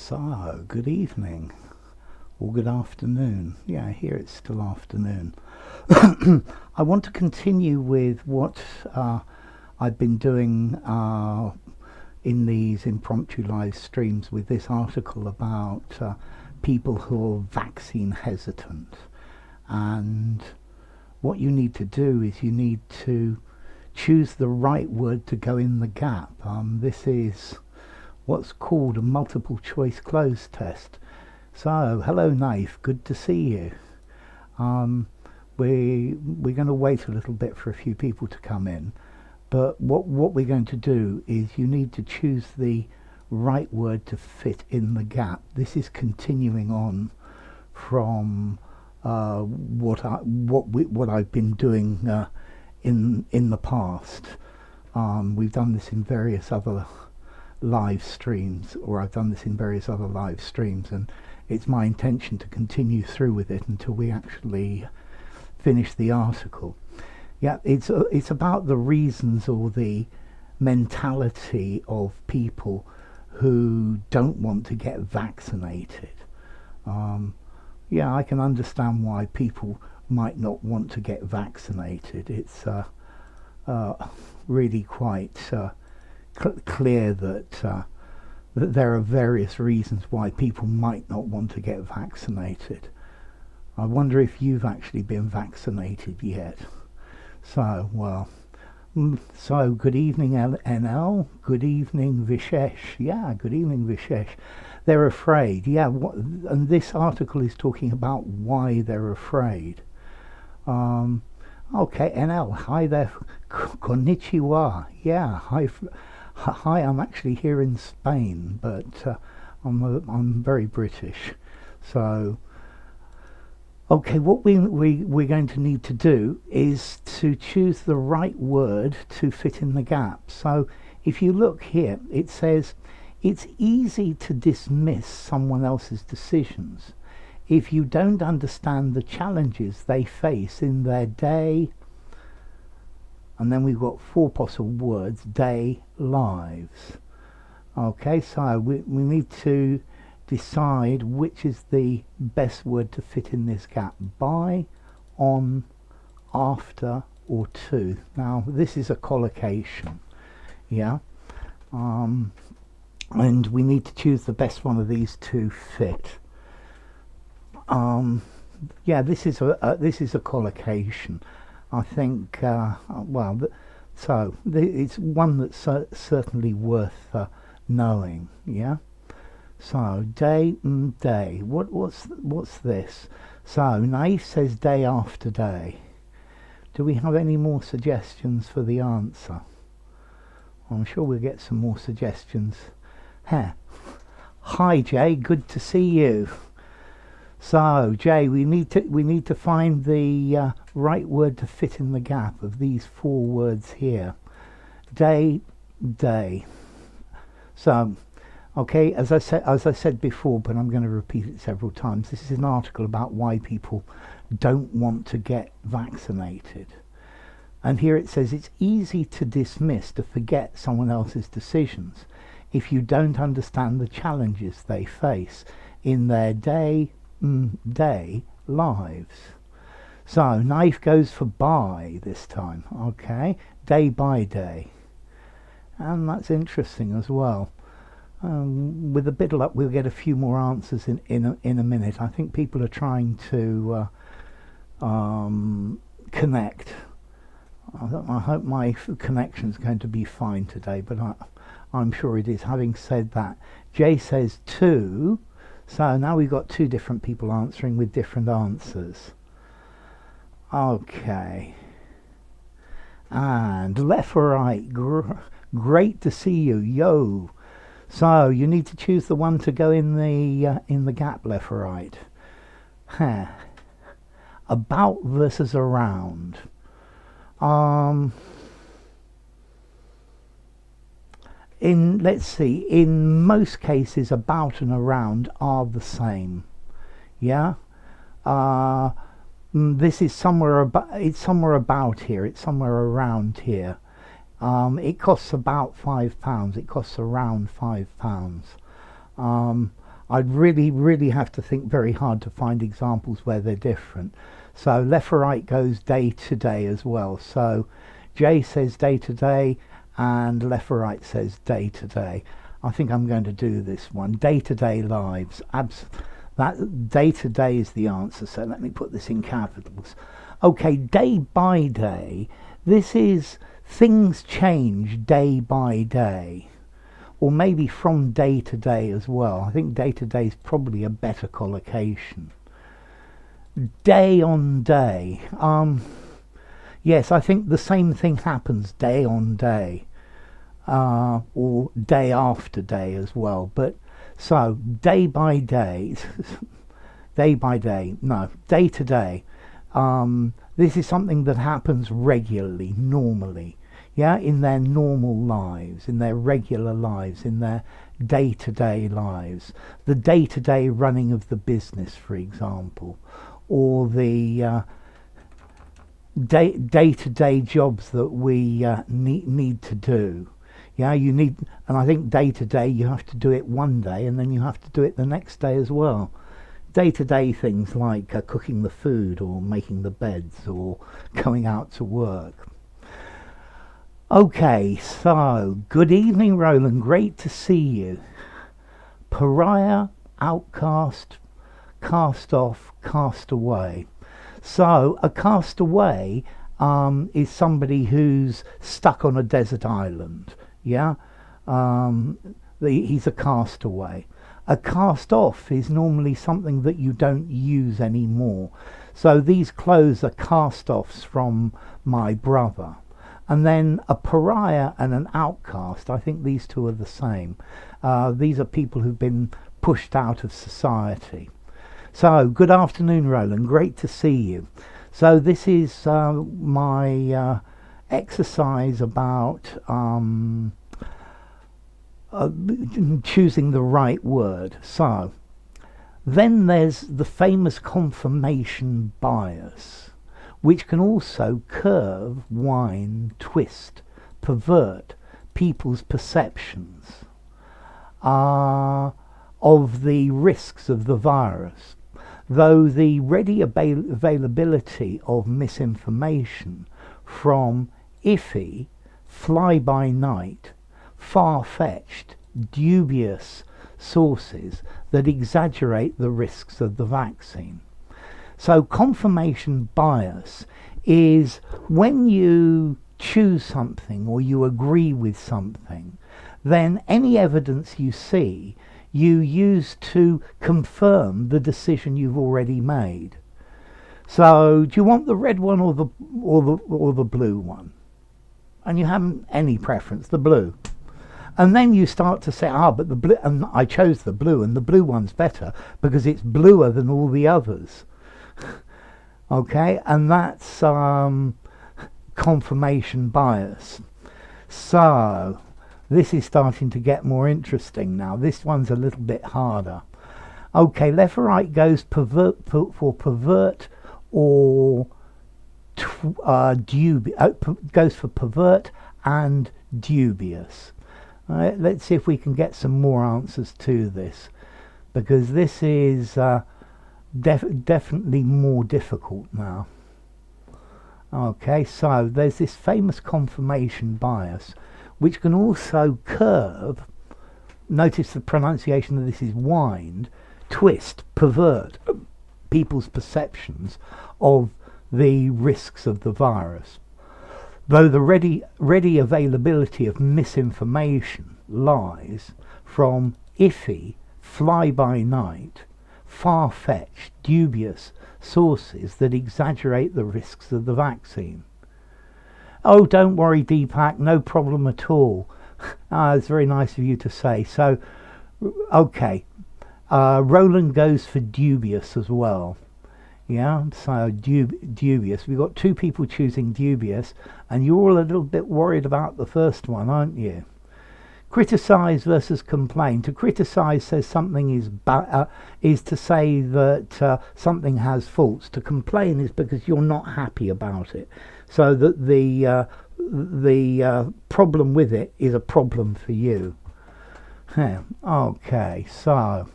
So, good evening, or good afternoon. Yeah, here it's still afternoon. I want to continue with what I've been doing in these impromptu live streams with this article about people who are vaccine hesitant. And what you need to do is you need to choose the right word to go in the gap. This is what's called a multiple choice close test. So, hello Knife, good to see you. We're going to wait a little bit for a few people to come in, but what we're going to do is you need to choose the right word to fit in the gap. This is continuing on from what I've been doing in the past. We've done this in various other live streams, or I've done this in various other live streams, and it's my intention to continue through with it until we actually finish the article. Yeah, it's about the reasons or the mentality of people who don't want to get vaccinated. Yeah, I can understand why people might not want to get vaccinated. It's really quite clear that that there are various reasons why people might not want to get vaccinated. I wonder if you've actually been vaccinated yet. So, well, so good evening NL, good evening Vishesh. Yeah, good evening Vishesh. They're afraid. Yeah, and this article is talking about why they're afraid. Okay, NL, hi there, konnichiwa. Yeah, hi, I'm actually here in Spain, but I'm very British. So, okay, what we're going to need to do is to choose the right word to fit in the gap. So, if you look here, it says, it's easy to dismiss someone else's decisions if you don't understand the challenges they face in their day. And then we've got four possible words, day, lives. Okay, so we need to decide which is the best word to fit in this gap. By, on, after, or to. Now, this is a collocation, yeah? And we need to choose the best one of these to fit. Yeah, this is a collocation. I think, well, so it's one that's certainly worth knowing. Yeah. So day, day. What's this? So Naif says day after day. Do we have any more suggestions for the answer? I'm sure we'll get some more suggestions. Hi Jay, good to see you. So Jay, we need to find the right word to fit in the gap of these four words here. Day, day. So, okay, as I said before, but I'm going to repeat it several times. This is an article about why people don't want to get vaccinated. And here it says it's easy to dismiss, to forget someone else's decisions if you don't understand the challenges they face in their day lives. So Knife goes for by this time. Okay, day by day, and that's interesting as well. With a bit of luck, we'll get a few more answers in a minute. I think people are trying to connect. I hope my connection's going to be fine today, but I'm sure it is. Having said that, Jay says two. So now we've got two different people answering with different answers. Okay. And left or right, great to see you, yo. So you need to choose the one to go in the gap, left or right. About versus around. Let's see, in most cases about and around are the same. Yeah. This is somewhere about, it's somewhere about here, it's somewhere around here. It costs about £5. It costs around £5. I'd really have to think very hard to find examples where they're different. So left for right goes day to day as well. So J says day to day, and left for right says day to day. I think I'm going to do this one. Day to day lives. That day to day is the answer. So let me put this in capitals. Okay, day by day. This is things change day by day. Or maybe from day to day as well. I think day to day is probably a better collocation. Day on day. Yes, I think the same thing happens day on day. Or day after day as well. But so day by day, day by day, no, day to day. This is something that happens regularly, normally. Yeah, in their normal lives, in their regular lives, in their day-to-day lives. The day-to-day running of the business, for example, or the day-to-day jobs that we need to do. Yeah, you need, and I think day-to-day you have to do it one day, and then you have to do it the next day as well. Day-to-day things like cooking the food, or making the beds, or going out to work. Okay, so good evening, Roland. Great to see you. Pariah, outcast, cast off, cast away. So a castaway is somebody who's stuck on a desert island. Yeah, he's a castaway. A cast off is normally something that you don't use anymore. So these clothes are cast offs from my brother. And then a pariah and an outcast, I think these two are the same. These are people who've been pushed out of society. So, good afternoon, Roland. Great to see you. So this is my exercise about choosing the right word. So, then there's the famous confirmation bias, which can also curve, wind, twist, pervert people's perceptions of the risks of the virus. Though the ready availability of misinformation from iffy, fly-by-night, far-fetched, dubious sources that exaggerate the risks of the vaccine. So confirmation bias is when you choose something or you agree with something, then any evidence you see you use to confirm the decision you've already made. So do you want the red one or the blue one? And you haven't any preference, the blue. And then you start to say, but the blue, and I chose the blue, and the blue one's better because it's bluer than all the others. Okay, and that's confirmation bias. So this is starting to get more interesting now. This one's a little bit harder. Okay, left or right goes for pervert or goes for pervert and dubious. Let's see if we can get some more answers to this, because this is definitely more difficult now. Okay, so there's this famous confirmation bias, which can also curve, notice the pronunciation of this is wind, twist, pervert people's perceptions of the risks of the virus. Though the ready availability of misinformation lies from iffy, fly-by-night, far-fetched, dubious sources that exaggerate the risks of the vaccine. Oh, don't worry, Deepak, no problem at all. It's very nice of you to say. So, okay, Roland goes for dubious as well. Yeah, so dubious. We've got two people choosing dubious, and you're all a little bit worried about the first one, aren't you? Criticize versus complain. To criticize says something is to say that something has faults. To complain is because you're not happy about it. So that the problem with it is a problem for you. Yeah. Okay, so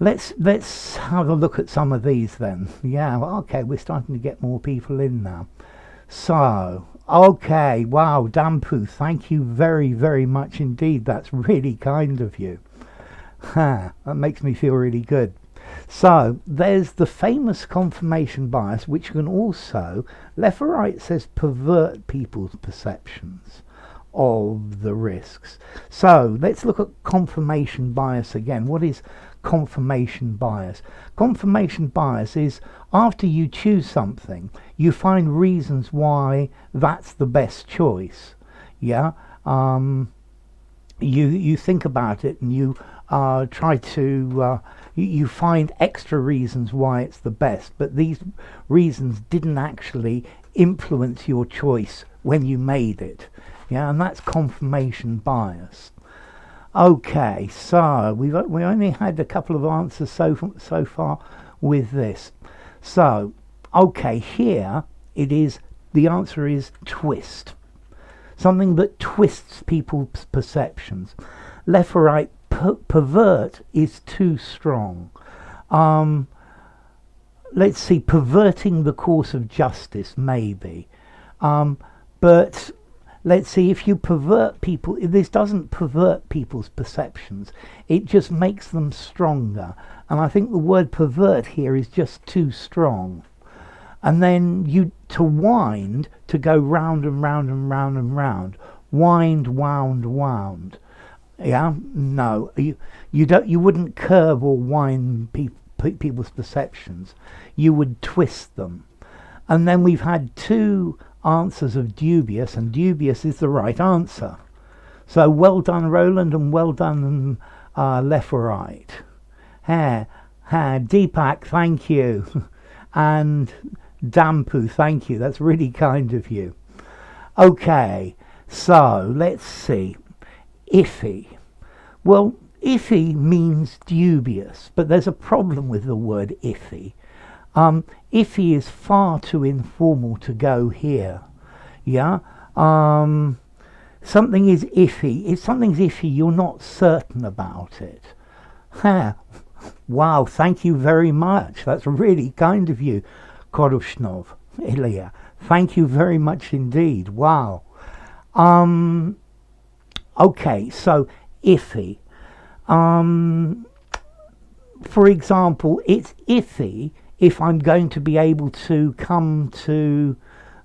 let's have a look at some of these then. Yeah, well, okay, we're starting to get more people in now. So, okay, wow, Dampu, thank you very, very much indeed. That's really kind of you. That makes me feel really good. So, there's the famous confirmation bias, which can also, left or right, says pervert people's perceptions of the risks. So, let's look at confirmation bias again. What is confirmation bias? Confirmation bias is after you choose something, you find reasons why that's the best choice. Yeah, you think about it and you try to you find extra reasons why it's the best, but these reasons didn't actually influence your choice when you made it. Yeah, and that's confirmation bias. Okay, so we only had a couple of answers so far with this. So, okay, here it is. The answer is twist. Something that twists people's perceptions. Left or right, pervert is too strong. Let's see, perverting the course of justice, maybe. But let's see, if you pervert people, this doesn't pervert people's perceptions, it just makes them stronger. And I think the word pervert here is just too strong. And then to wind, to go round and round and round and round. Wind, wound, wound. Yeah, no, you wouldn't curve or wind people's perceptions. You would twist them. And then we've had two answers of dubious, and dubious is the right answer. So well done, Roland, and well done, left or right. Deepak, thank you. And Dampu, thank you. That's really kind of you. Okay, so let's see. Iffy. Well, iffy means dubious, but there's a problem with the word iffy. Iffy is far too informal to go here. Yeah, something is iffy. If something's iffy, you're not certain about it. Wow, thank you very much. That's really kind of you, Korushnov, Ilya. Thank you very much indeed. Wow. Okay, so iffy. For example, it's iffy if I'm going to be able to come to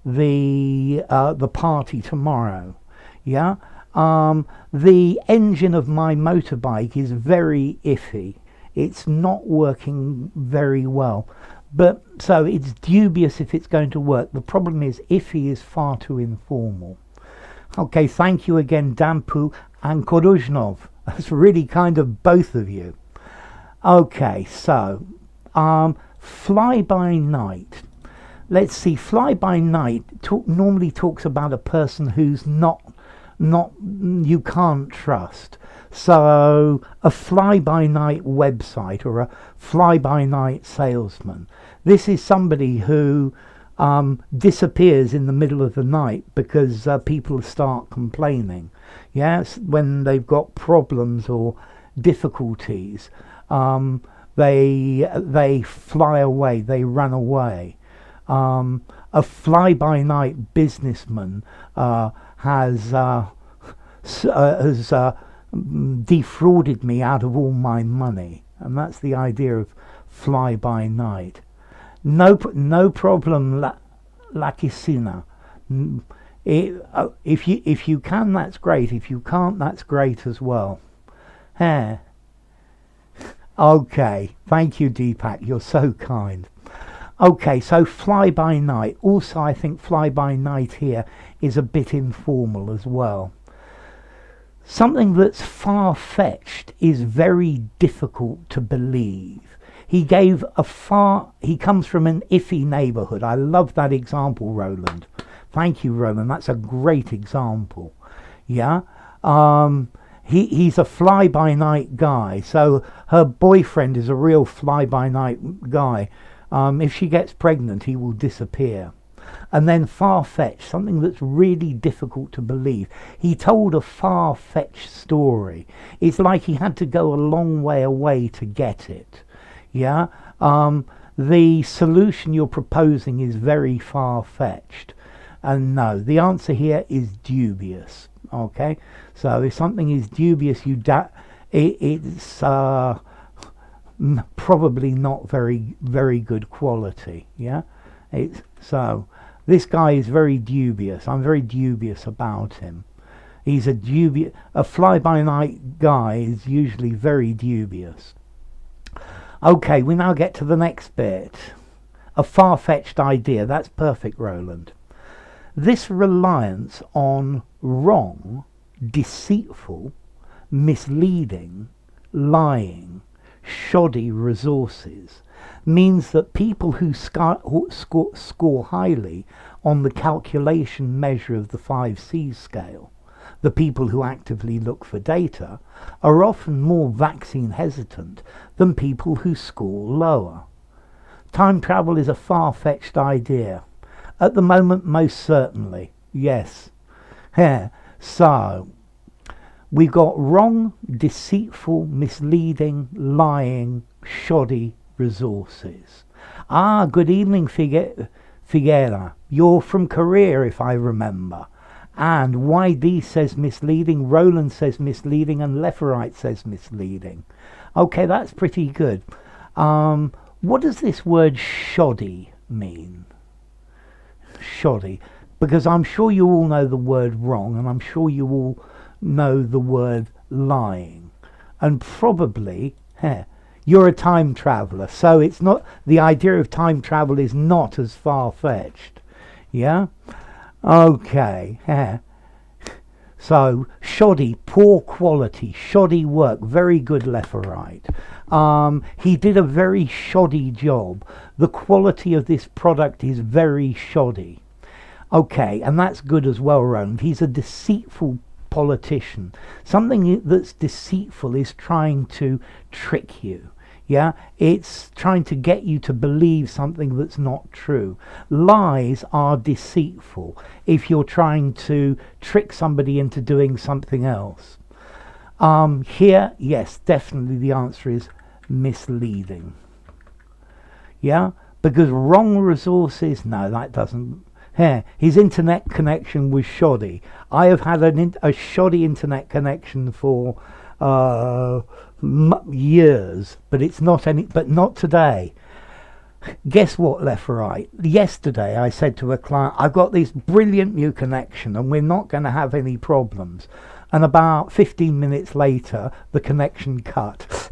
the party tomorrow. Yeah, the engine of my motorbike is very iffy. It's not working very well. But so it's dubious if it's going to work. The problem is iffy is far too informal. Okay, thank you again, Dampu and Koruzhnov. That's really kind of both of you. Okay, so fly by night. Let's see, fly by night normally talks about a person who's not you can't trust. So a fly by night website or a fly by night salesman. This is somebody who disappears in the middle of the night because people start complaining. Yes, when they've got problems or difficulties, they fly away, they run away. A fly-by-night businessman has defrauded me out of all my money, and that's the idea of fly-by-night. No problem, Lakisina. If you can, that's great. If you can't, that's great as well. Okay, thank you, Deepak. You're so kind. Okay, so fly by night. Also, I think fly by night here is a bit informal as well. Something that's far-fetched is very difficult to believe. He comes from an iffy neighborhood. I love that example, Roland. Thank you, Roland. That's a great example. Yeah. He's a fly-by-night guy. So her boyfriend is a real fly-by-night guy. If she gets pregnant, he will disappear. And then far-fetched, something that's really difficult to believe. He told a far-fetched story. It's like he had to go a long way away to get it. Yeah, the solution you're proposing is very far-fetched, and no, the answer here is dubious. Okay, so if something is dubious, it's probably not very good quality. Yeah, so this guy is very dubious. I'm very dubious about him. He's a fly-by-night guy is usually very dubious. Okay, we now get to the next bit. A far-fetched idea. That's perfect, Roland. This reliance on wrong, deceitful, misleading, lying, shoddy resources means that people who score highly on the calculation measure of the 5 C's scale, the people who actively look for data, are often more vaccine hesitant than people who score lower. Time travel is a far-fetched idea. At the moment, most certainly, yes. So, we've got wrong, deceitful, misleading, lying, shoddy resources. Good evening, Figuera. You're from Korea, if I remember. And YD says misleading, Roland says misleading, and Leferite says misleading. Okay, that's pretty good. What does this word shoddy mean? Shoddy. Because I'm sure you all know the word wrong, and I'm sure you all know the word lying. And probably, you're a time traveler, so it's not, the idea of time travel is not as far-fetched. Yeah? Okay, so shoddy, poor quality, shoddy work, very good Leferite. He did a very shoddy job. The quality of this product is very shoddy. Okay, and that's good as well, Roland. He's a deceitful politician. Something that's deceitful is trying to trick you. Yeah, it's trying to get you to believe something that's not true. Lies are deceitful if you're trying to trick somebody into doing something else. Here, yes, definitely the answer is misleading. Yeah, because wrong resources, no, that doesn't. His internet connection was shoddy. I have had a shoddy internet connection for years, but it's not any. But not today. Guess what, Leferite? Yesterday I said to a client, I've got this brilliant new connection and we're not going to have any problems. And about 15 minutes later, the connection cut.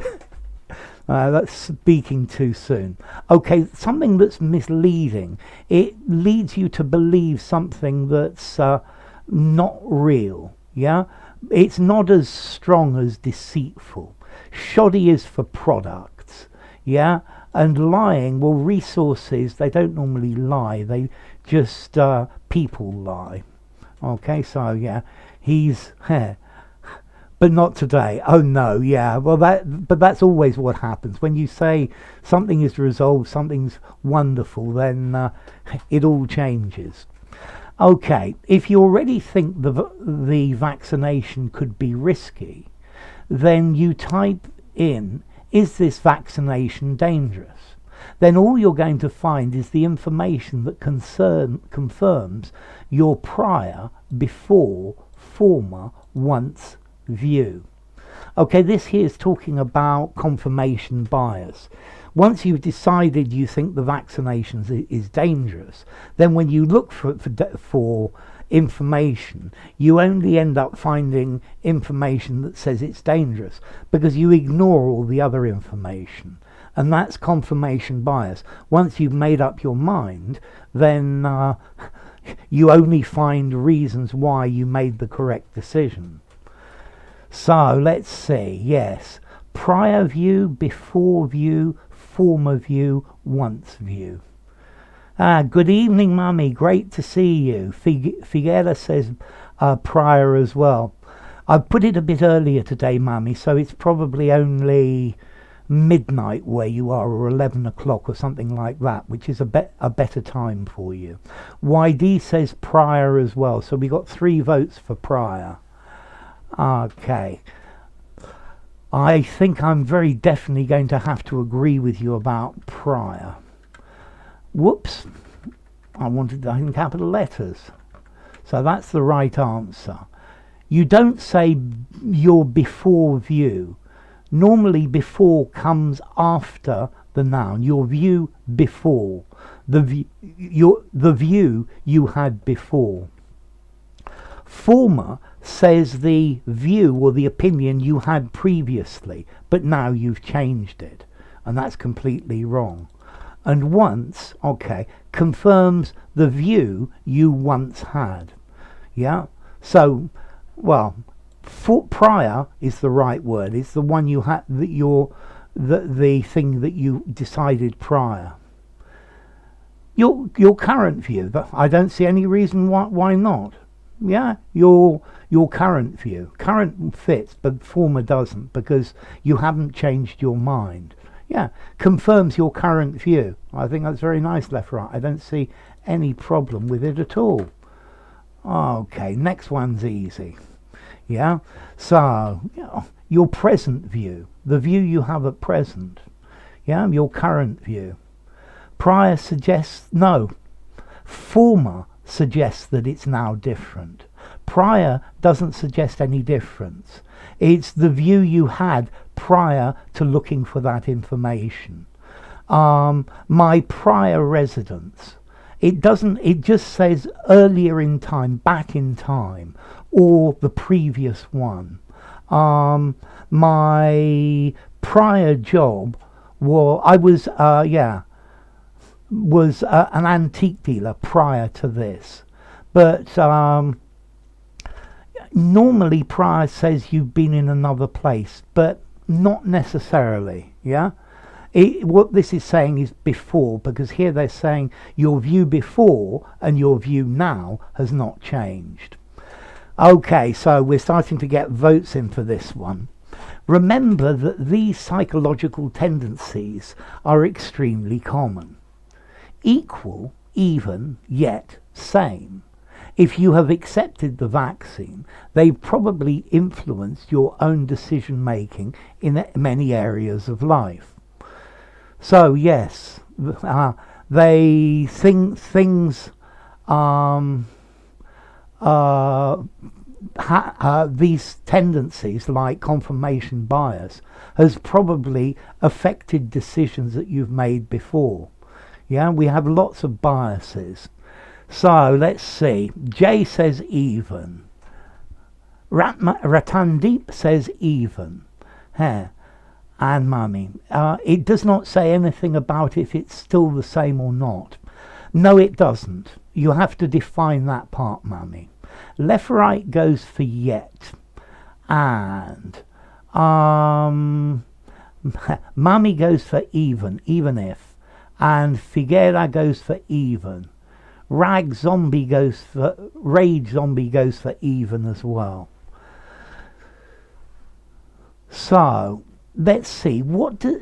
That's speaking too soon. Okay, something that's misleading. It leads you to believe something that's not real. Yeah, it's not as strong as deceitful. Shoddy is for products. Yeah, and lying, well, resources, they don't normally lie. They just people lie. Okay, so yeah, he's but not today. Oh no, yeah. Well, but that's always what happens when you say something is resolved, something's wonderful. Then it all changes. Okay, if you already think the vaccination could be risky, then you type in, "Is this vaccination dangerous?" Then all you're going to find is the information that confirms your prior, before, former, once view. Okay, this here is talking about confirmation bias. Once you've decided you think the vaccinations is dangerous, then when you look for information, you only end up finding information that says it's dangerous because you ignore all the other information. And that's confirmation bias. Once you've made up your mind, then you only find reasons why you made the correct decision. So let's see, yes, prior view, before view, former view, once view. Good evening, Mummy, great to see you. Figuera says prior as well. I put it a bit earlier today, Mummy, so it's probably only midnight where you are, or 11 o'clock or something like that, which is a better time for you. YD says prior as well, so we got 3 votes for prior. Okay. I think I'm very definitely going to have to agree with you about prior. Whoops, I wanted that in capital letters. So that's the right answer. You don't say your before view. Normally before comes after the noun. Your view before. The view you had before. Former says the view or the opinion you had previously, but now you've changed it. And that's completely wrong. And once, okay, confirms the view you once had. Yeah? So, well, prior is the right word. It's the one you had, the thing that you decided prior. Your current view, I don't see any reason why not. Yeah, your current view. Current fits, but former doesn't, because you haven't changed your mind. Yeah, confirms your current view. I think that's very nice, left, right. I don't see any problem with it at all. Okay, next one's easy. Yeah, so your present view, the view you have at present. Yeah, your current view. Prior suggests, no, former suggests that it's now different. Prior doesn't suggest any difference. It's the view you had prior to looking for that information. My prior residence. It doesn't, it just says earlier in time, back in time, or the previous one. My prior job was an antique dealer prior to this. But normally prior says you've been in another place, but not necessarily. Yeah. What this is saying is before, because here they're saying your view before and your view now has not changed. Okay, so we're starting to get votes in for this one. Remember that these psychological tendencies are extremely common. Equal, even, yet, same. If you have accepted the vaccine, they've probably influenced your own decision making in many areas of life. So yes, they think things, these tendencies like confirmation bias has probably affected decisions that you've made before. Yeah, we have lots of biases. So let's see. Jay says even. Ratandeep says even. And Mummy. It does not say anything about if it's still the same or not. No, it doesn't. You have to define that part, Mummy. Left right goes for yet. And Mummy goes for even if. And Figuera goes for even. Rage Zombie goes for even as well. So let's see,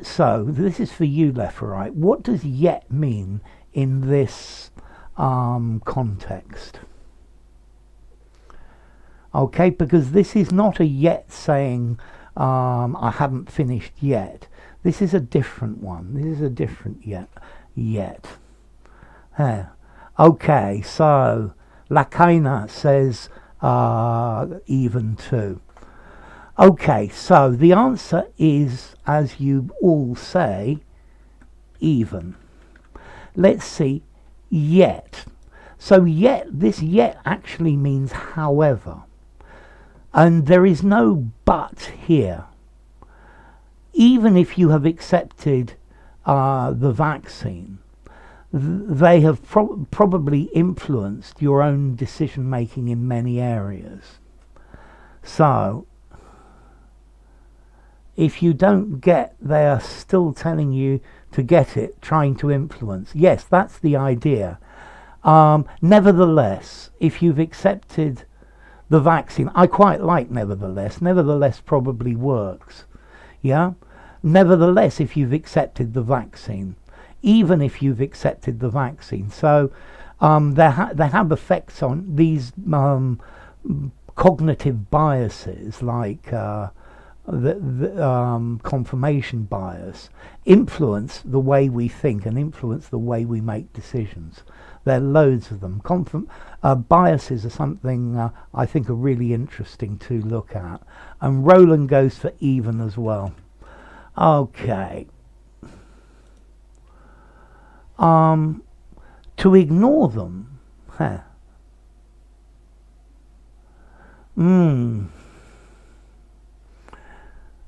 so this is for you, left or right. What does yet mean in this context? Okay, because this is not a yet saying I haven't finished yet. This is a different one. This is a different yet. Okay, so Lakaina says even too. Okay, so the answer is, as you all say, even. Let's see, yet. So this yet actually means however. And there is no but here. Even if you have accepted the vaccine, they have probably influenced your own decision making in many areas. So if you don't get, they are still telling you to get it, trying to influence. Yes, that's the idea. Nevertheless, if you've accepted the vaccine, I quite like nevertheless. Nevertheless probably works. Yeah? Nevertheless, if you've accepted the vaccine, even if you've accepted the vaccine. So they have effects on these cognitive biases like confirmation bias, influence the way we think and influence the way we make decisions. There are loads of them. Biases are something I think are really interesting to look at. And Roland goes for even as well. Okay. To ignore them.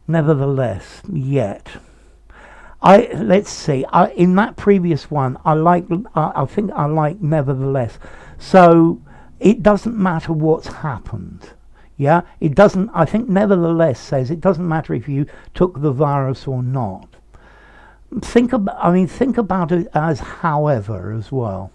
Nevertheless, yet. Let's see. In that previous one, I think I like nevertheless. So it doesn't matter what's happened. Yeah, it doesn't. I think nevertheless says it doesn't matter if you took the virus or not. Think about it as however as well.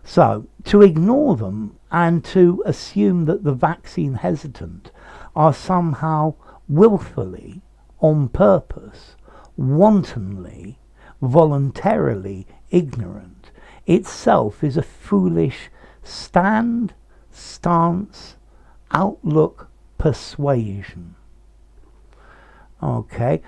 So to ignore them and to assume that the vaccine hesitant are somehow willfully, on purpose, wantonly, voluntarily ignorant, itself is a foolish stance, outlook, persuasion. Okay,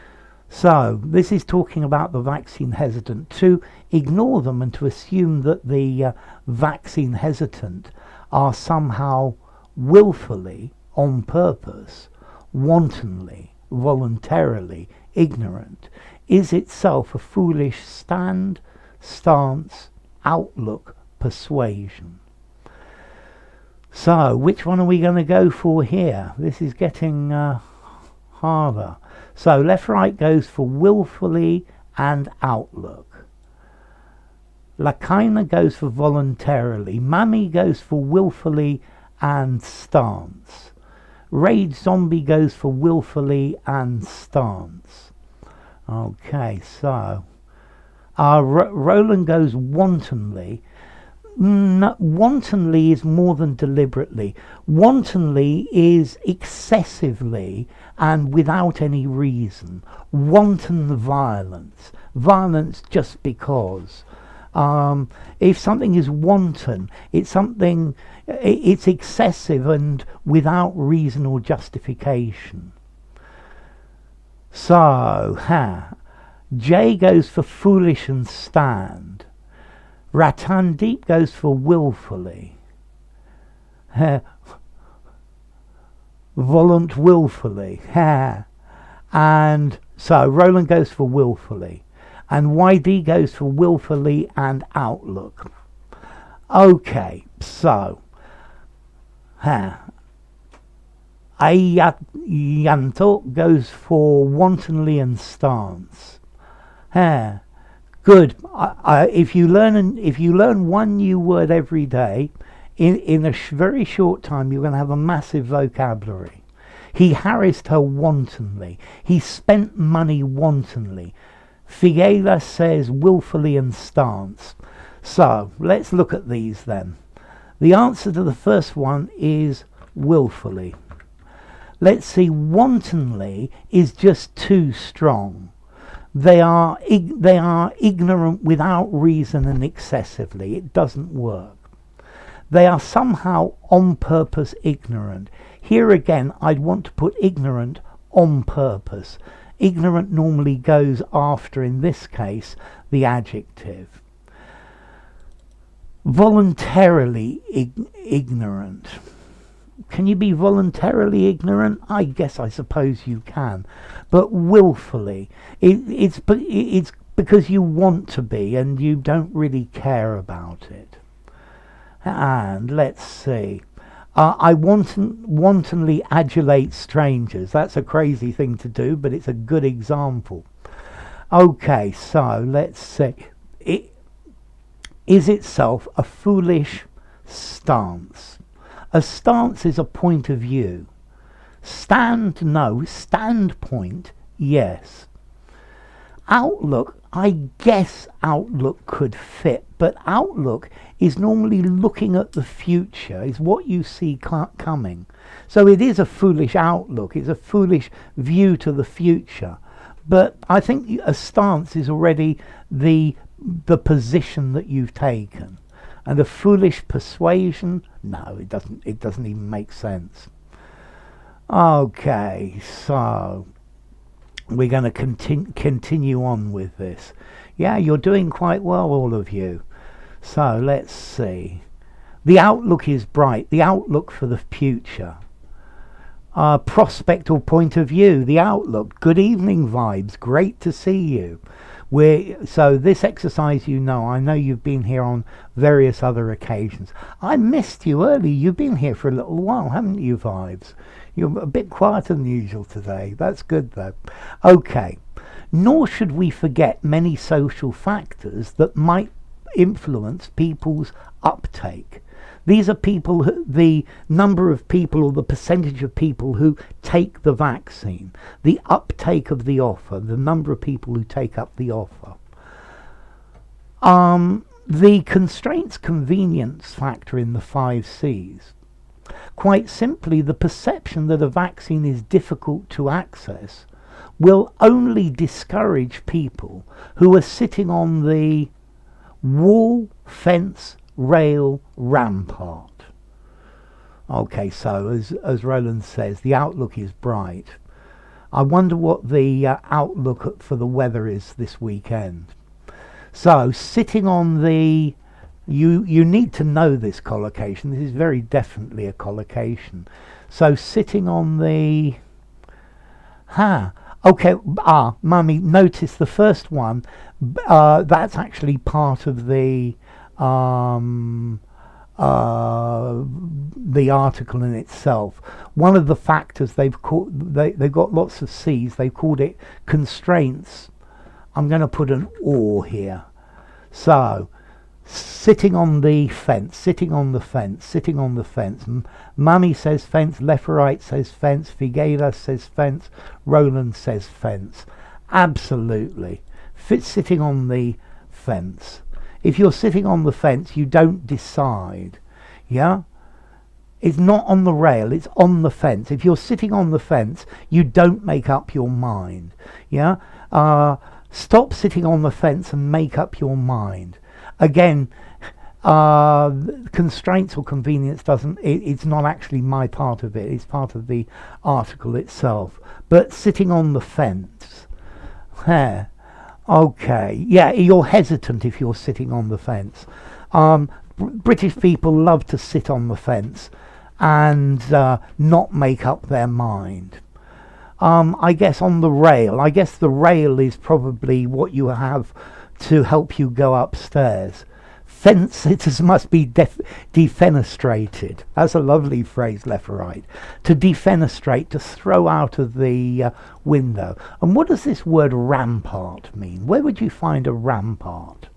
so this is talking about the vaccine hesitant. To ignore them and to assume that the vaccine hesitant are somehow willfully, on purpose, wantonly, voluntarily ignorant is itself a foolish stance, outlook, persuasion. So which one are we going to go for here? This is getting harder. So left right goes for willfully and outlook. Lakaina goes for voluntarily. Mami goes for willfully and stance. Rage Zombie goes for willfully and stance. Okay, so Roland goes wantonly. Wantonly is more than deliberately. Wantonly is excessively and without any reason. Wanton violence. Violence just because. If something is wanton, it's excessive and without reason or justification. So, J goes for foolish and stand. Ratandeep goes for willfully. Willfully. And so Roland goes for willfully. And YD goes for willfully and outlook. Okay, so Ayanto goes for wantonly and stance. Good. If you learn one new word every day, in a very short time, you're going to have a massive vocabulary. He harassed her wantonly. He spent money wantonly. Figueira says willfully and stance. So let's look at these then. The answer to the first one is willfully. Let's see, wantonly is just too strong. They are ignorant without reason and excessively. It doesn't work. They are somehow on purpose ignorant. Here again, I'd want to put ignorant on purpose. Ignorant normally goes after, in this case, the adjective. Voluntarily ignorant. Can you be voluntarily ignorant? I suppose you can. But willfully, it's because you want to be and you don't really care about it. And let's see. I wantonly adulate strangers. That's a crazy thing to do, but it's a good example. Okay, so let's see. It is itself a foolish stance. A stance is a point of view. Stand, no. Standpoint, yes. Outlook, I guess outlook could fit, but outlook is normally looking at the future, is what you see coming. So it is a foolish outlook, it's a foolish view to the future. But I think a stance is already the position that you've taken. And a foolish persuasion, no, it doesn't even make sense. Okay, so we're going to continue on with this. Yeah, you're doing quite well, all of you. So let's see. The outlook is bright. The outlook for the future. Prospect or point of view. The outlook. Good evening vibes. Great to see you. So this exercise, I know you've been here on various other occasions. I missed you early. You've been here for a little while, haven't you, vibes? You're a bit quieter than usual today. That's good, though. Okay. Nor should we forget many social factors that might influence people's uptake. These are the number of people or the percentage of people who take the vaccine, the uptake of the offer, the number of people who take up the offer. The constraints convenience factor in the 5 C's. Quite simply, the perception that a vaccine is difficult to access will only discourage people who are sitting on the wall, fence, rail, rampart. Okay, so as Roland says, the outlook is bright. I wonder what the outlook for the weather is this weekend. So sitting on the, you need to know this collocation. This is very definitely a collocation. So sitting on the, okay, mummy, notice the first one, that's actually part of the article in itself. One of the factors they've got lots of C's. They've called it constraints. I'm going to put an or here. So sitting on the fence, sitting on the fence, sitting on the fence. Mummy says fence, left or right says fence, Figueira says fence, Roland says fence. Absolutely. Sitting on the fence. If you're sitting on the fence, you don't decide. Yeah? It's not on the rail, it's on the fence. If you're sitting on the fence, you don't make up your mind. Yeah? Stop sitting on the fence and make up your mind. Again, constraints or convenience it's not actually my part of it. It's part of the article itself. But sitting on the fence. Okay, yeah, you're hesitant if you're sitting on the fence. British people love to sit on the fence and not make up their mind. I guess on the rail, the rail is probably what you have to help you go upstairs. Fence sitters must be defenestrated. That's a lovely phrase, left or right. To defenestrate, to throw out of the window. And what does this word rampart mean? Where would you find a rampart?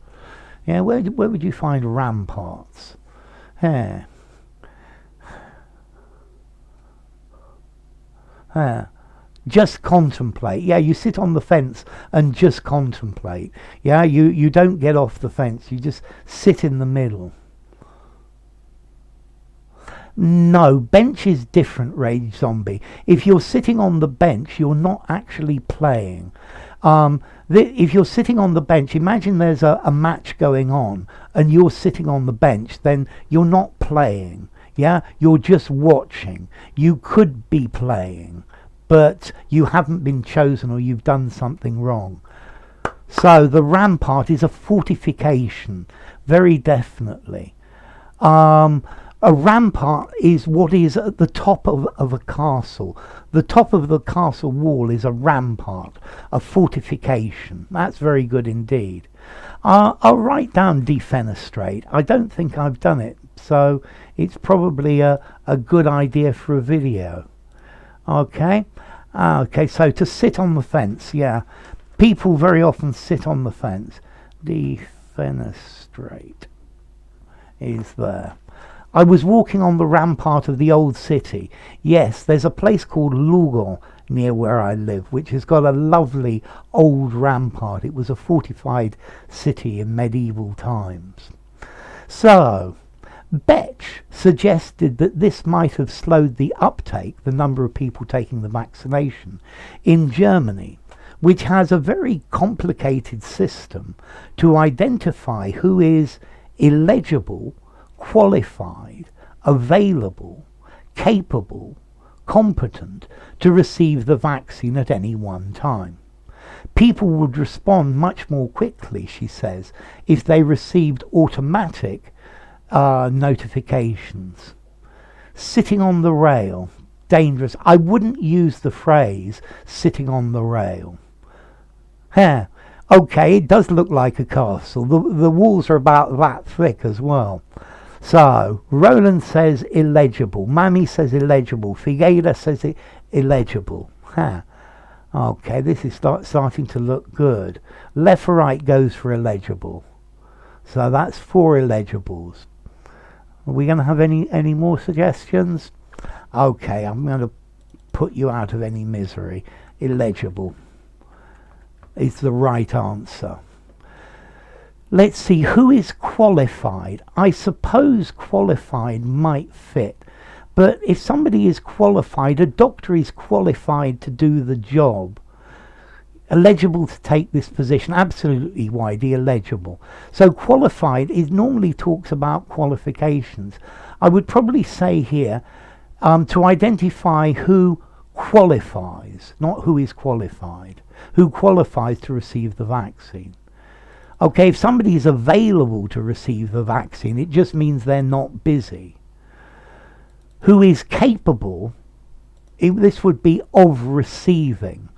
Yeah, where would you find ramparts? Yeah. Just contemplate. Yeah, you sit on the fence and just contemplate. Yeah, you don't get off the fence. You just sit in the middle. No, bench is different, Rage Zombie. If you're sitting on the bench, you're not actually playing. If you're sitting on the bench, imagine there's a match going on and you're sitting on the bench, then you're not playing. Yeah, you're just watching. You could be playing, but you haven't been chosen or you've done something wrong. So the rampart is a fortification, very definitely. A rampart is what is at the top of a castle. The top of the castle wall is a rampart, a fortification. That's very good indeed. I'll write down defenestrate. I don't think I've done it, so it's probably a good idea for a video. Okay, so to sit on the fence, yeah. People very often sit on the fence. Defenestrate is there. I was walking on the rampart of the old city. Yes, there's a place called Lugo near where I live, which has got a lovely old rampart. It was a fortified city in medieval times. So, Betsch suggested that this might have slowed the uptake, the number of people taking the vaccination, in Germany, which has a very complicated system to identify who is eligible, qualified, available, capable, competent to receive the vaccine at any one time. People would respond much more quickly, she says, if they received automatic notifications. Sitting on the rail, dangerous. I wouldn't use the phrase sitting on the rail. Okay, it does look like a castle. The walls are about that thick as well. So, Roland says illegible. Mammy says illegible. Figueira says illegible. Okay, this is starting to look good. Left or right goes for illegible. So that's 4 illegibles. Are we going to have any more suggestions? Okay, I'm going to put you out of any misery. Illegible is the right answer. Let's see, who is qualified? I suppose qualified might fit. But if somebody is qualified, a doctor is qualified to do the job. Eligible to take this position, absolutely, Whitey, eligible. So qualified is normally talks about qualifications. I would probably say here, to identify who qualifies, not who is qualified, who qualifies to receive the vaccine. Okay, if somebody is available to receive the vaccine, it just means they're not busy. Who is capable, this would be of receiving.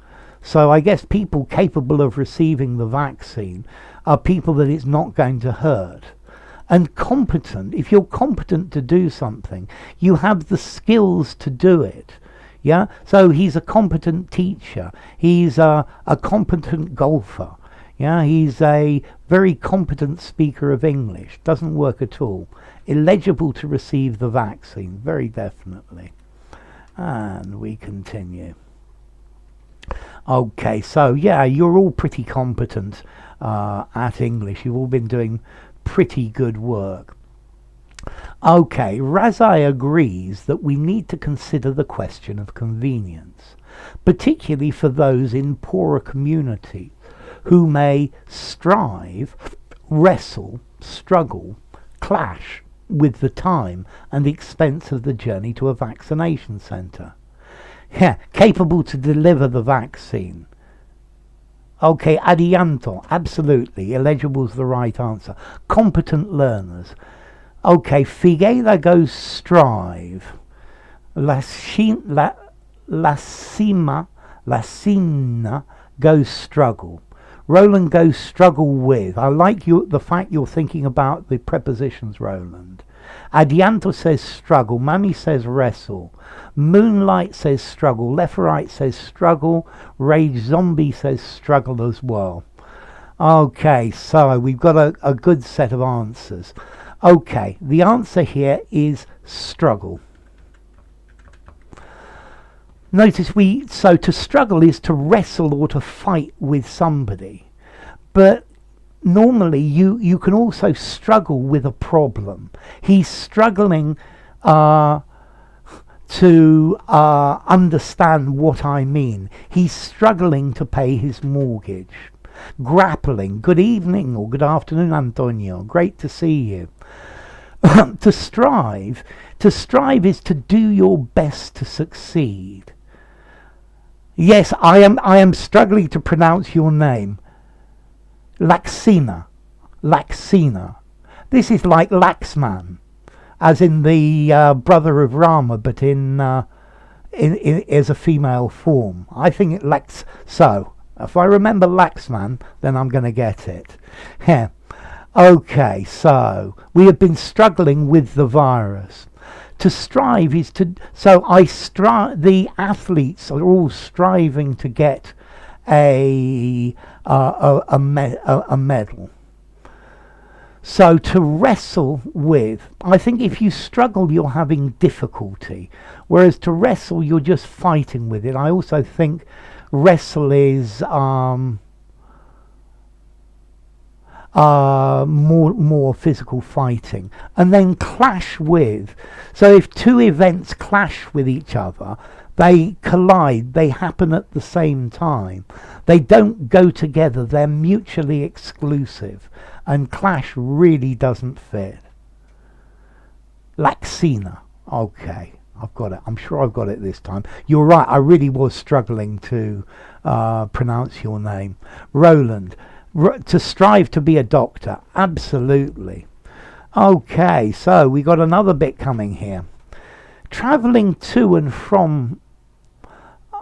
So I guess people capable of receiving the vaccine are people that it's not going to hurt. And competent, if you're competent to do something, you have the skills to do it. Yeah, so he's a competent teacher. He's a competent golfer. Yeah, he's a very competent speaker of English. Doesn't work at all. Eligible to receive the vaccine, very definitely. And we continue. Okay, so yeah, you're all pretty competent at English. You've all been doing pretty good work. Okay, Razai agrees that we need to consider the question of convenience, particularly for those in poorer communities who may strive, wrestle, struggle, clash with the time and the expense of the journey to a vaccination centre. Yeah, capable to deliver the vaccine. Okay, adianto, absolutely, eligible is the right answer. Competent learners. Okay, Figueira goes strive. Lacina goes struggle. Roland goes struggle with. I like the fact you're thinking about the prepositions, Roland. Adianto says struggle. Mammy says wrestle. Moonlight says struggle. Left or right says struggle. Rage Zombie says struggle as well. Okay, so we've got a good set of answers. Okay, the answer here is struggle. Notice so to struggle is to wrestle or to fight with somebody. But normally you can also struggle with a problem. He's struggling to understand what I mean. He's struggling to pay his mortgage. Grappling. Good evening or good afternoon, Antonio. Great to see you. To strive is to do your best to succeed. Yes, I am struggling to pronounce your name. Laxina. This is like Laxman, as in the brother of Rama, but in as a female form. I think it Lax. So if I remember Laxman, then I'm going to get it. Yeah. Okay, so we have been struggling with the virus. To strive is to, so the athletes are all striving to get a medal. So to wrestle with, I think if you struggle, you're having difficulty, whereas to wrestle, you're just fighting with it. I also think wrestle is more physical fighting. And then clash with, so if two events clash with each other, they collide, they happen at the same time. They don't go together, they're mutually exclusive, and clash really doesn't fit. Laxina, okay, I've got it. I'm sure I've got it this time. You're right, I really was struggling to pronounce your name. Roland, to strive to be a doctor. Absolutely. Okay, so we got another bit coming here. Travelling to and from,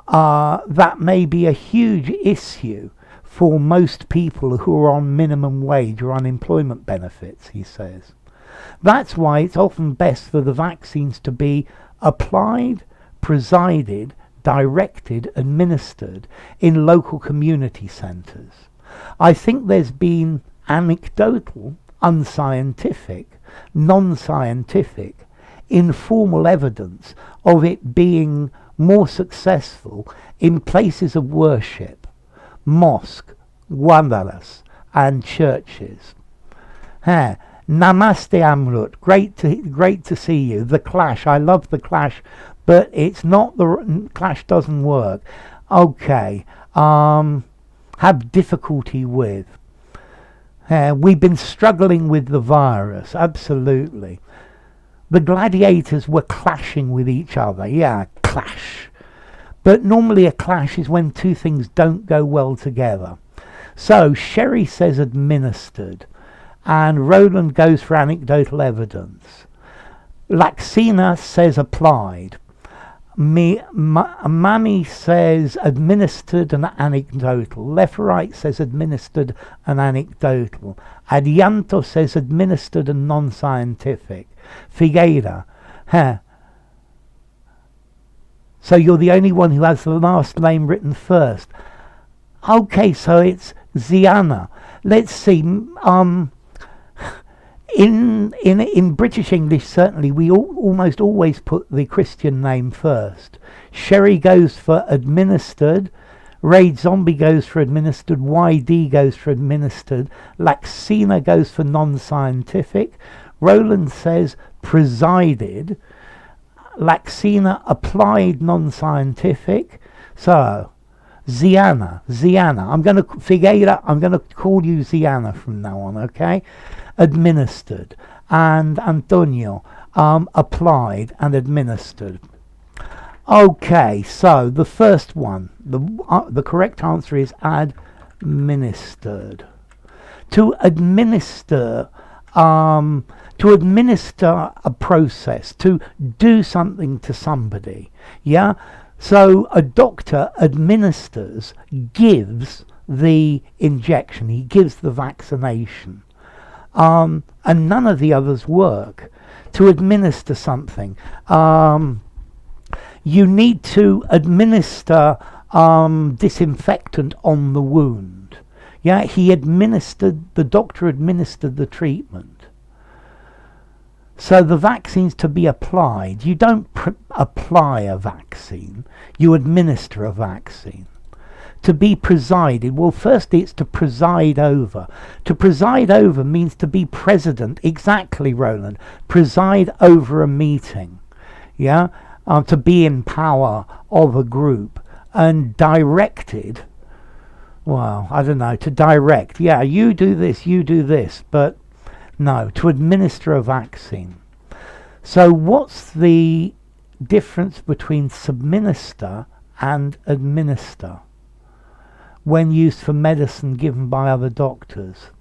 that may be a huge issue for most people who are on minimum wage or unemployment benefits, he says. That's why it's often best for the vaccines to be applied, presided, directed, administered in local community centres. I think there's been anecdotal, unscientific, non-scientific, informal evidence of it being more successful in places of worship, mosque, guandaras, and churches. Namaste Amrut, great to see you. The Clash, I love the Clash, but it's not the Clash doesn't work. Okay, have difficulty with. We've been struggling with the virus, absolutely. The gladiators were clashing with each other, yeah, clash. But normally a clash is when two things don't go well together. So Sherry says administered, and Roland goes for anecdotal evidence. Laxina says applied. Mami says administered and anecdotal. Leferite says administered and anecdotal. Adianto says administered and non-scientific. Figueira, so you're the only one who has the last name written first. Okay, so it's Ziana. Let's see. In British English, certainly, we almost always put the Christian name first. Sherry goes for administered. Raid Zombie goes for administered. YD goes for administered. Laxina goes for non-scientific. Roland says presided. Laxina applied non-scientific. So Ziana, I'm going to Figueira, I'm going to call you Ziana from now on, okay? Administered. And Antonio, applied and administered. Okay, so the first one, the correct answer is administered. To administer a process, to do something to somebody, yeah? So a doctor administers, gives the injection, he gives the vaccination, and none of the others work. To administer something, you need to administer disinfectant on the wound. Yeah, the doctor administered the treatment. So the vaccine's to be applied. You don't apply a vaccine, you administer a vaccine. To be presided, well, firstly it's to preside over. To preside over means to be president. Exactly, Roland. Preside over a meeting. Yeah, to be in power of a group. And directed, well, I don't know, to direct. Yeah, you do this, but no, to administer a vaccine. So what's the difference between subminister and administer when used for medicine given by other doctors?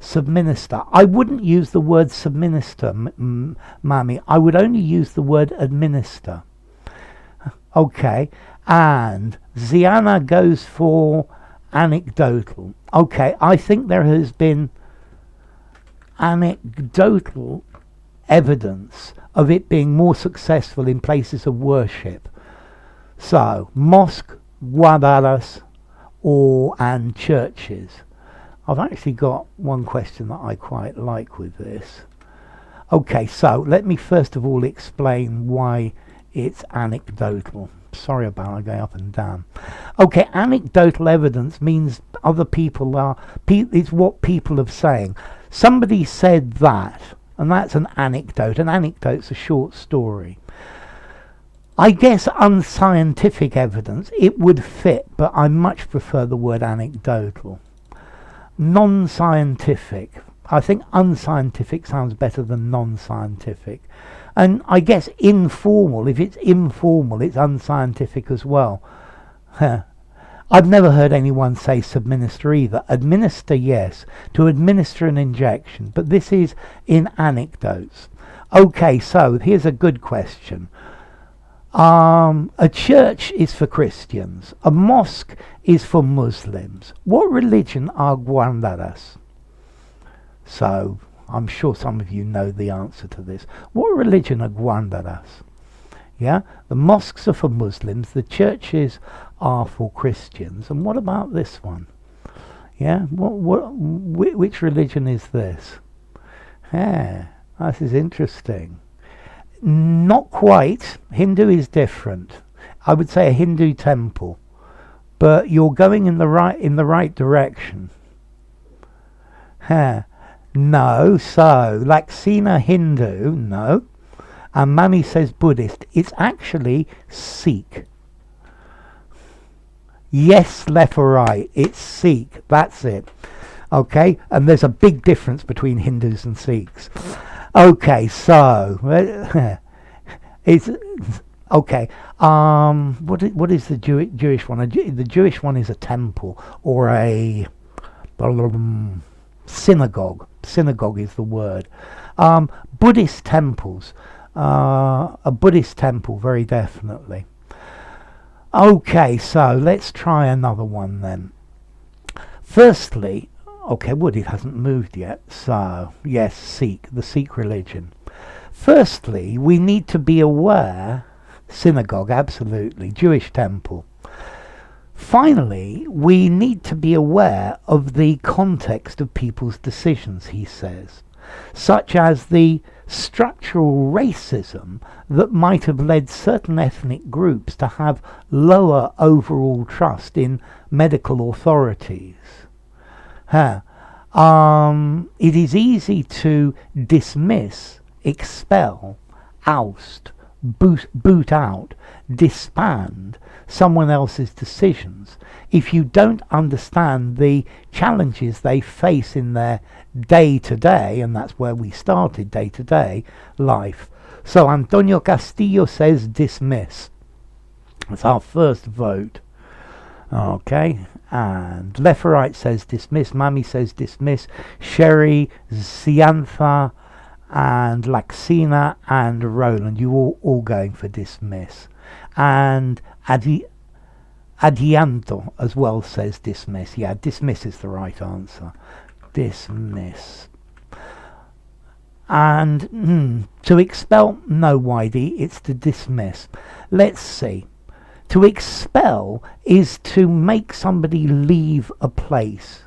Subminister. I wouldn't use the word subminister, Mami. I would only use the word administer. Okay, and Ziana goes for anecdotal. Okay, I think there has been anecdotal evidence of it being more successful in places of worship. So, mosque, guadaras, and churches. I've actually got one question that I quite like with this. Okay, so let me first of all explain why it's anecdotal. Sorry about going up and down. Okay, anecdotal evidence means other people are, it's what people are saying. Somebody said that, and that's an anecdote. An anecdote's a short story. I guess unscientific evidence, it would fit, but I much prefer the word anecdotal. Non-scientific. I think unscientific sounds better than non-scientific. And I guess informal, if it's informal, it's unscientific as well. I've never heard anyone say subminister either. Administer, yes, to administer an injection, but this is in Anecdotes. Okay, so here's a good question. A church is for Christians. A mosque is for Muslims. What religion are guandaras? So, I'm sure some of you know the answer to this. What religion are guandaras? Yeah, the mosques are for Muslims, the churches are for Christians. And what about this one? Yeah, which religion is this? Yeah, this is interesting. Not quite. Hindu is different. I would say a Hindu temple, but you're going in the right direction. No, so Laksina Hindu, no. And Mami says Buddhist. It's actually Sikh. Yes, left or right. It's Sikh. That's it. Okay, and there's a big difference between Hindus and Sikhs. Okay, so it's okay. What is the Jewish one? The Jewish one is a temple or a synagogue. Synagogue is the word. Buddhist temples. A Buddhist temple, very definitely. Okay, so let's try another one then. Firstly, okay, Woody hasn't moved yet, so yes, Sikh, the Sikh religion. Firstly, we need to be aware, synagogue, absolutely, Jewish temple. Finally, we need to be aware of the context of people's decisions, he says, such as the structural racism that might have led certain ethnic groups to have lower overall trust in medical authorities. It is easy to dismiss, expel, oust, boot out, disband someone else's decisions if you don't understand the challenges they face in their day-to-day, and that's where we started, day-to-day life. So Antonio Castillo says dismiss. That's our first vote. Okay, and left or right says dismiss, Mami says dismiss, Sherry, Ziantha, and Laksina, and Roland, you all going for dismiss. And Adianto as well says dismiss. Yeah, dismiss is the right answer. Dismiss. And to expel, no, Whitey, it's to dismiss. Let's see. To expel is to make somebody leave a place.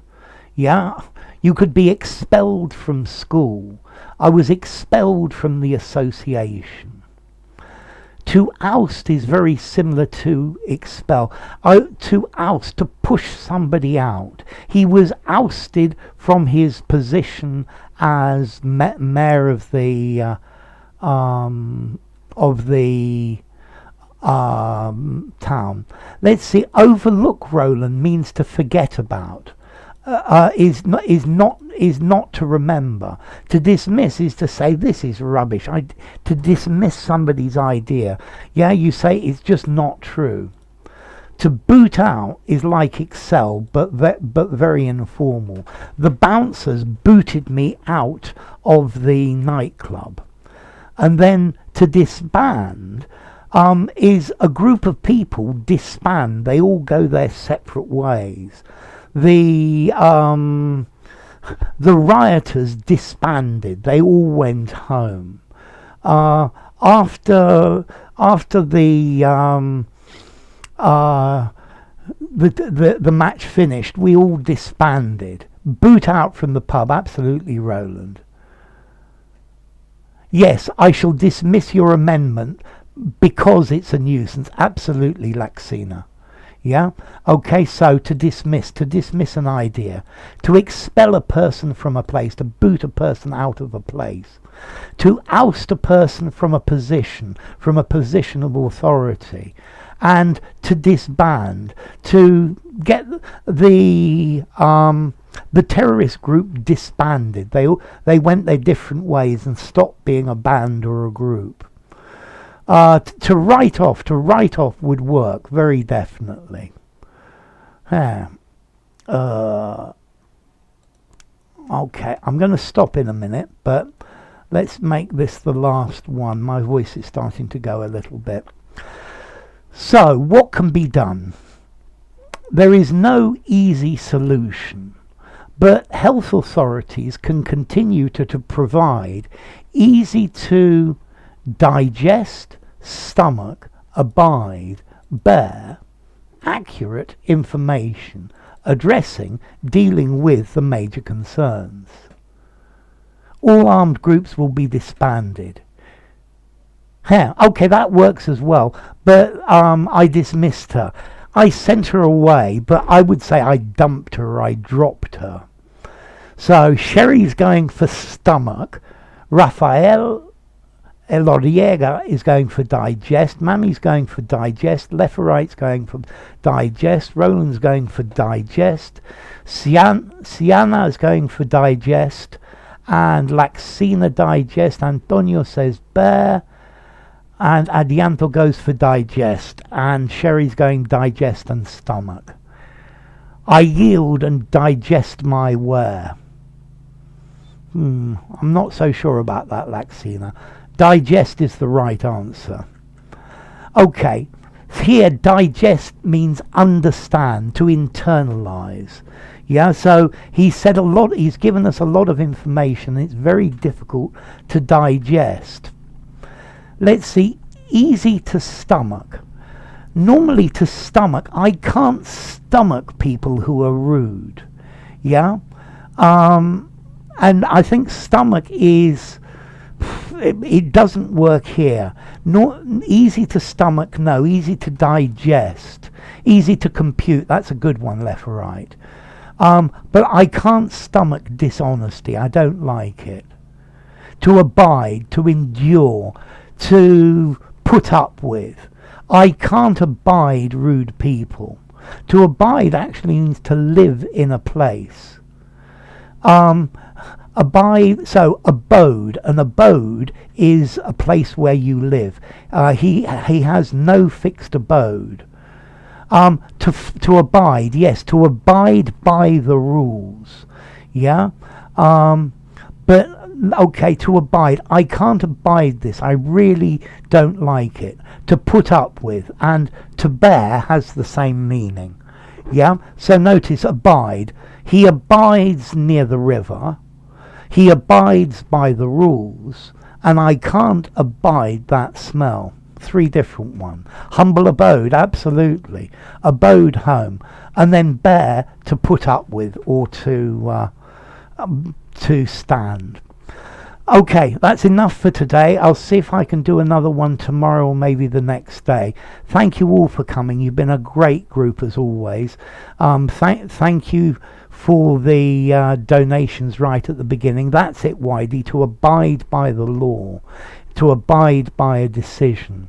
Yeah, you could be expelled from school. I was expelled from the association. To oust is very similar to expel. To oust, to push somebody out. He was ousted from his position as mayor of the town. Let's see. Overlook, Roland, means to forget about. Is not to remember. To dismiss is to say this is rubbish. To dismiss somebody's idea. Yeah, you say it's just not true. To boot out is like excel, but very informal. The bouncers booted me out of the nightclub. And then to disband is a group of people disband. They all go their separate ways. The rioters disbanded. They all went home. After the match finished, we all disbanded. Boot out from the pub, absolutely, Roland. Yes, I shall dismiss your amendment because it's a nuisance, absolutely, Laksina. Yeah? Okay, so to dismiss an idea, to expel a person from a place, to boot a person out of a place, to oust a person from a position of authority, and to disband, to get the the terrorist group disbanded. They went their different ways and stopped being a band or a group. To write off would work very definitely. Okay, I'm going to stop in a minute, but let's make this the last one. My voice is starting to go a little bit. So, what can be done? There is no easy solution, but health authorities can continue to provide easy to digest, stomach, abide, bear, accurate information addressing, dealing with the major concerns. All armed groups will be disbanded. Yeah, okay, that works as well, but I dismissed her. I sent her away, but I would say I dumped her, I dropped her. So Sherry's going for stomach, Rafael Eloriega is going for digest, Mammy's going for digest, Leferite's going for digest, Roland's going for digest, Sienna is going for digest, and Laxina digest, Antonio says bear, and Adianto goes for digest, and Sherry's going digest and stomach. I yield and digest my ware. I'm not so sure about that, Laxina. Digest is the right answer. Okay, here digest means understand, to internalize. Yeah, so he said a lot, he's given us a lot of information. It's very difficult to digest. Let's see, easy to stomach. Normally to stomach, I can't stomach people who are rude. Yeah, and I think stomach is, it doesn't work here. Easy to stomach, no. Easy to digest, easy to compute. That's a good one, left or right. But I can't stomach dishonesty. I don't like it. To abide, to endure, to put up with. I can't abide rude people. To abide actually means to live in a place. Abide, so abode. An abode is a place where you live. He has no fixed abode. To abide, yes, to abide by the rules. Yeah, but okay, to abide, I can't abide this. I really don't like it. To put up with and to bear has the same meaning. Yeah, so notice abide. He abides near the river. He abides by the rules, and I can't abide that smell. Three different ones. Humble abode, absolutely. Abode, home. And then bear, to put up with or to stand. Okay, that's enough for today. I'll see if I can do another one tomorrow or maybe the next day. Thank you all for coming. You've been a great group as always. Thank you for the donations right at the beginning. That's it, Whitey, to abide by the law, to abide by a decision.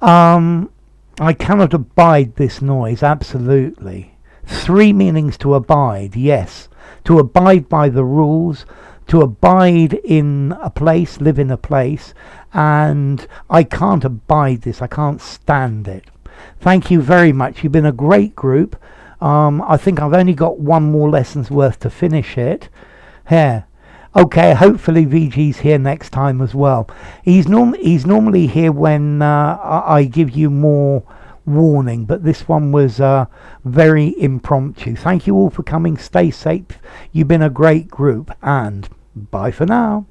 I cannot abide this noise, absolutely. Three meanings to abide, yes. To abide by the rules, to abide in a place, live in a place, and I can't abide this, I can't stand it. Thank you very much. You've been a great group. I think I've only got one more lesson's worth to finish it. Here. Okay, hopefully VG's here next time as well. He's normally here when I give you more warning, but this one was very impromptu. Thank you all for coming. Stay safe. You've been a great group, and bye for now.